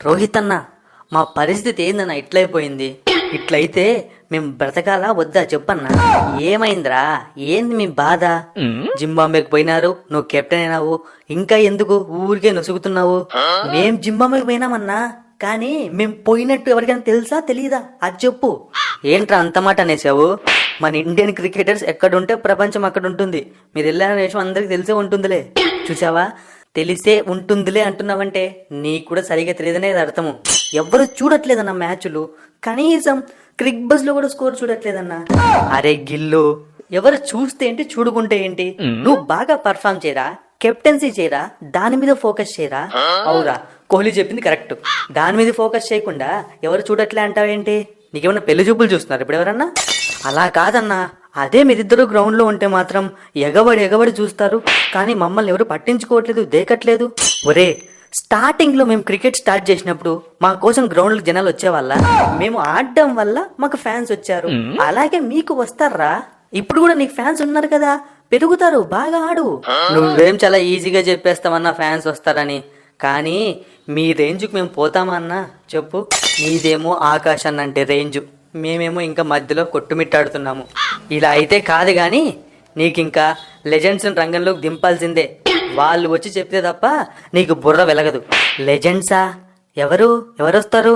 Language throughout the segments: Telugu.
రోహిత్ అన్న, మా పరిస్థితి ఏందన్న ఇట్లయిపోయింది. ఇట్లయితే మేము బ్రతకాలా వద్దా చెప్పన్నా? ఏమైందిరా? ఏంది మీ బాధ? జింబాంబేకి పోయినారు, నువ్వు కెప్టెన్ అయినావు, ఇంకా ఎందుకు ఊరికే నొసుగుతున్నావు? మేం జింబాంబేకి పోయినామన్నా, కానీ మేము పోయినట్టు ఎవరికైనా తెలుసా తెలీదా? అది చెప్పు. ఏంట్రా అంత మాట అనేసావు? మన ఇండియన్ క్రికెటర్స్ ఎక్కడుంటే ప్రపంచం అక్కడ ఉంటుంది. మీరు వెళ్ళిన విషయం అందరికి తెలిసే ఉంటుందిలే. చూసావా, తెలిసే ఉంటుందిలే అంటున్నావంటే నీకు కూడా సరిగా తెలియదనే అర్థము. ఎవ్వరు చూడట్లేదన్న మ్యాచ్లు, కనీసం క్రిక్ బస్ లో కూడా స్కోర్ చూడట్లేదన్నా. అరే గిల్లు, ఎవరు చూస్తే ఏంటి చూడుకుంటే ఏంటి? నువ్వు బాగా పర్ఫామ్ చేయరా, కెప్టెన్సీ చేయరా, దాని మీద ఫోకస్ చేయరా. అవురా, కోహ్లీ చెప్పింది కరెక్ట్. దాని మీద ఫోకస్ చేయకుండా ఎవరు చూడట్లే అంటావేంటి? నీకేమన్నా పెళ్లి చూపులు చూస్తున్నారు ఇప్పుడు ఎవరన్నా? అలా కాదన్నా, అదే మీరిద్దరు గ్రౌండ్ లో ఉంటే మాత్రం ఎగబడి చూస్తారు, కానీ మమ్మల్ని ఎవరు పట్టించుకోవట్లేదు, దేకట్లేదు. ఒరే, స్టార్టింగ్ లో మేము క్రికెట్ స్టార్ట్ చేసినప్పుడు మా కోసం గ్రౌండ్ లో జనాలు వచ్చేవాళ్ళ? మేము ఆడడం వల్ల మాకు ఫ్యాన్స్ వచ్చారు, అలాగే మీకు వస్తారా? ఇప్పుడు కూడా నీకు ఫ్యాన్స్ ఉన్నారు కదా, పెరుగుతారు, బాగా ఆడు. నువ్వేం చాలా ఈజీగా చెప్పేస్తామన్నా ఫ్యాన్స్ వస్తారని, కానీ మీ రేంజ్కి మేము పోతామా అన్నా చెప్పు? నీదేమో ఆకాశాన్ని అంటే రేంజ్, మేమేమో ఇంకా మధ్యలో కొట్టుమిట్టాడుతున్నాము. ఇలా అయితే కాదు కానీ నీకింకా లెజెండ్స్ రంగంలోకి దింపాల్సిందే. వాళ్ళు వచ్చి చెప్తే తప్ప నీకు బుర్ర వెలగదు. లెజెండ్సా? ఎవరు వస్తారు?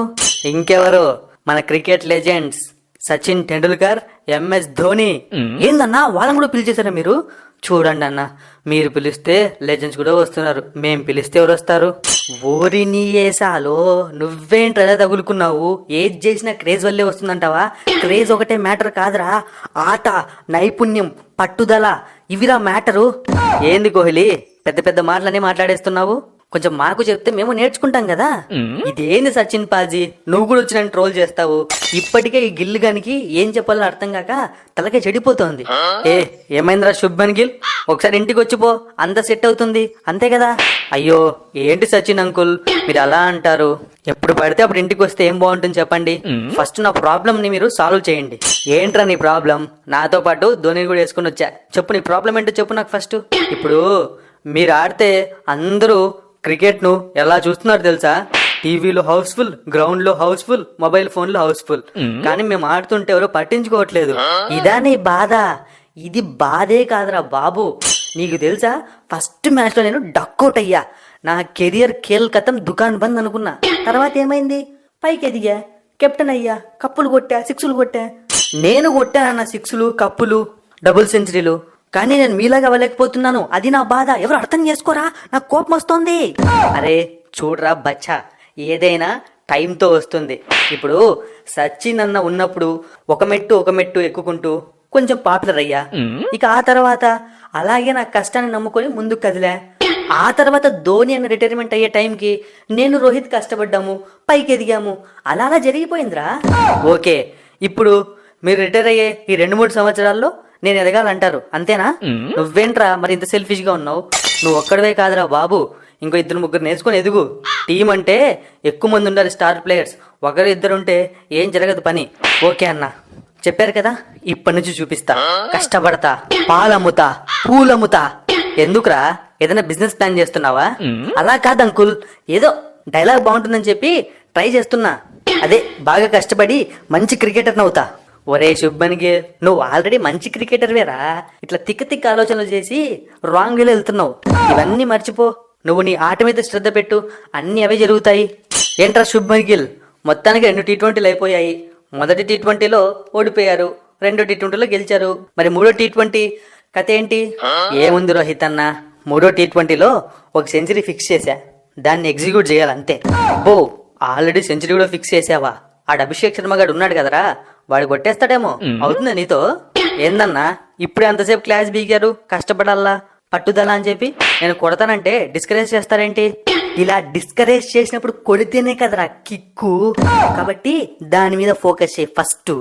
ఇంకెవరు, మన cricket legends Sachin Tendulkar, MS Dhoni. ఏందన్నా వాళ్ళని కూడా పిలిచేశారా మీరు? చూడండి అన్న, మీరు పిలిస్తే లెజెండ్స్ కూడా వస్తున్నారు, మేం పిలిస్తే ఎవరు వస్తారు? ఓరి నీ ఏసాలో, నువ్వేంట్రా తగులుకున్నావు? ఏది చేసినా క్రేజ్ వల్లే వస్తుందంటావా? క్రేజ్ ఒకటే మ్యాటర్ కాదురా, ఆట, నైపుణ్యం, పట్టుదల, ఇవిరా మ్యాటరు. ఏంది కోహ్లీ, పెద్ద పెద్ద మాటలనే మాట్లాడేస్తున్నావు? కొంచెం మాకు చెప్తే మేము నేర్చుకుంటాం కదా. ఇదేంది సచిన్ పాజీ, నువ్వు కూడా వచ్చి నన్ను ట్రోల్ చేస్తావు? ఇప్పటికే ఈ గిల్ గానికి ఏం చెప్పాలో అర్థం కాక తలకే చెడిపోతోంది. ఏమైందిరా శుభ్మన్ గిల్, ఒకసారి ఇంటికి వచ్చిపో, అంత సెట్ అవుతుంది, అంతే కదా? అయ్యో ఏంటి సచిన్ అంకుల్ మీరు అలా అంటారు? ఎప్పుడు పడితే అప్పుడు ఇంటికి వస్తే ఏం బాగుంటుంది చెప్పండి? ఫస్ట్ నా ప్రాబ్లం ని మీరు సాల్వ్ చేయండి. ఏంట్రా నీ ప్రాబ్లం? నాతో పాటు ధోని కూడా వేసుకుని వచ్చా, చెప్పు నీ ప్రాబ్లం ఏంటో చెప్పు నాకు ఫస్ట్. ఇప్పుడు మీరు ఆడితే అందరూ క్రికెట్ ను ఎలా చూస్తున్నారు తెలుసా? టీవీలో హౌస్ఫుల్, గ్రౌండ్ లో హౌస్ఫుల్, మొబైల్ ఫోన్ లో హౌస్ఫుల్, కానీ మేము ఆడుతుంటే ఎవరో పట్టించుకోవట్లేదు. ఇదా నీ బాధ? ఇది బాధే కాదురా బాబు. నీకు తెలుసా, ఫస్ట్ మ్యాచ్ లో నేను డక్అవుట్ అయ్యా. నా కెరియర్ ఖేల్ కథం, దుకాన్ బంద్ అనుకున్నా. తర్వాత ఏమైంది? పైకి ఎదిగా, కెప్టెన్ అయ్యా, కప్పులు కొట్టా, సిక్స్లు కొట్టా. నేను కొట్టానన్న సిక్స్లు, కప్పులు, డబుల్ సెంచరీలు, కానీ నేను మీలాగా అవ్వలేకపోతున్నాను. అది నా బాధ. ఎవరు అర్థం చేసుకోరా? నాకు కోపం వస్తుంది. అరే చూడరా బచ్చా, ఏదైనా టైంతో వస్తుంది. ఇప్పుడు సచిన్ అన్న ఉన్నప్పుడు ఒక మెట్టు ఎక్కుకుంటూ కొంచెం పాపులర్ అయ్యా. ఇక ఆ తర్వాత అలాగే నా కష్టాన్ని నమ్ముకొని ముందుకు కదిలా. ఆ తర్వాత ధోని అన్న రిటైర్మెంట్ అయ్యే టైంకి నేను రోహిత్ కష్టపడ్డాము, పైకి ఎదిగాము. అలా జరిగిపోయిందిరా. ఓకే, ఇప్పుడు మీరు రిటైర్ అయ్యే ఈ 2-3 సంవత్సరాల్లో నేను ఎదగాలంటారు, అంతేనా? నువ్వేంట్రా మరి ఇంత సెల్ఫిష్ గా ఉన్నావు? నువ్వు ఒక్కడవే కాదురా బాబు, ఇంకో 2-3 నేర్చుకుని ఎదుగు. టీం అంటే ఎక్కువ మంది ఉండాలి, స్టార్ ప్లేయర్స్. ఒకరు ఇద్దరు ఉంటే ఏం జరగదు పని. ఓకే అన్న, చెప్పారు కదా, ఇప్పటి నుంచి చూపిస్తా. కష్టపడతా, పాలమ్ముతా, పూలమ్ముతా. ఎందుకురా, ఏదైనా బిజినెస్ ప్లాన్ చేస్తున్నావా? అలా కాదు అంకుల్, ఏదో డైలాగ్ బాగుంటుందని చెప్పి ట్రై చేస్తున్నా. అదే బాగా కష్టపడి మంచి క్రికెటర్ అవుతా. ఒరే శుభ్మన్ గిల్, నువ్వు ఆల్రెడీ మంచి క్రికెటర్ వేరా. ఇట్లా తిక్క ఆలోచనలు చేసి రాంగ్ వేలో వెళ్తున్నావు. ఇవన్నీ మర్చిపో, నువ్వు నీ ఆట మీద శ్రద్ధ పెట్టు, అన్ని అవే జరుగుతాయి. ఏంట్రా శుభ్మన్ గిల్, మొత్తానికి 2 T20లు అయిపోయాయి. మొదటి T20లో ఓడిపోయారు, 2 T20లో గెలిచారు. మరి 3వ T20 కథ ఏంటి? ఏముంది రోహిత్ అన్న, 3వ T20లో ఒక సెంచరీ ఫిక్స్ చేశా, దాన్ని ఎగ్జిక్యూట్ చేయాలంతే. ఓ, ఆల్రెడీ సెంచరీ కూడా ఫిక్స్ చేసావా? ఆడ అభిషేక్ శర్మ గారు ఉన్నాడు కదరా, వాడు కొట్టేస్తాడేమో. అవుతుందా నీతో? ఏందన్నా ఇప్పుడే అంతసేపు క్లాస్ బీగారు, కష్టపడాలా, పట్టుదల అని చెప్పి నేను కొడతానంటే డిస్కరేజ్ చేస్తారేంటి? ఇలా డిస్కరేజ్ చేసినప్పుడు కొడితేనే కదరా కిక్కు. కాబట్టి దాని మీద ఫోకస్ చేయి ఫస్ట్.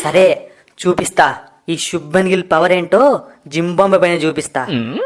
సరే చూపిస్తా, ఈ శుభ్మన్ గిల్ పవర్ ఏంటో జింబాంబే పైన చూపిస్తా.